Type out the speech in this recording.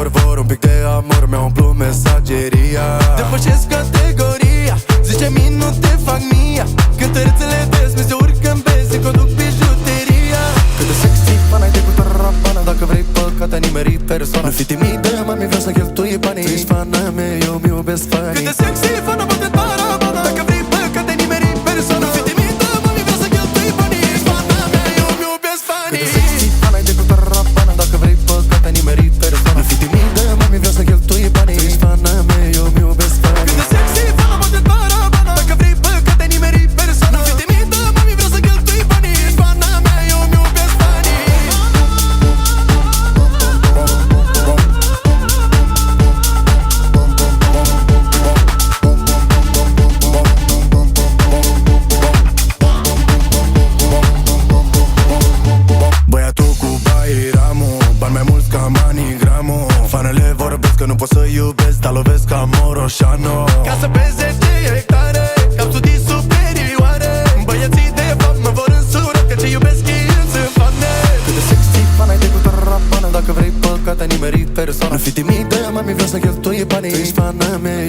vor, un pic de amor mi-a umplut mesageria. Depășesc categoria, zice-mi nu te fac mia. Cântărețele des mi se urcă în benzi, conduc bijuteria. Cât de sexy, fana-i de cu tarabana. Dacă vrei păcate, nimeri persoana. Nu fi timidă, mami, vreau să cheltui banii. Tu ești fana mea, eu mi iubesc fanii. Cât de sexy, fana, bate tarabana. Dacă vrei păcate, nimeri persoana. Nu fi timidă, mami, vreau să cheltui banii. Ești fana mea, eu mi iubesc fanii. Cât de sexy, fana-i de cu tarabana. Dacă vrei păcate, nimeri persoana. Nu fi timidă, mami, vreau să cheltui banii. Tu ești fana mea, eu mi iubesc fanii. Cât de sexy, fana, bate tarabana. Dacă vrei păcate, nimeri persoana. Nu fi timidă, mami, vreau să cheltui banii. Ești fana mea, eu mi iubesc fanii. Băiatul cu Bairamu, bani mai mulți ca Manigramul. Fanele vorbesc că nu pot să iubesc, dar lovesc ca Moroșano. Casă pe 10 hectare, ca studii superioare. Băieții de fapt mă vor însura, că ce iubesc ei îmi sunt fane. Cât de sexy, fana-i de cu tarabana. Dacă vrei păcate, nimeri persoana. Nu fi timidă, mami, vreau să cheltui banii. Tu ești fana mea,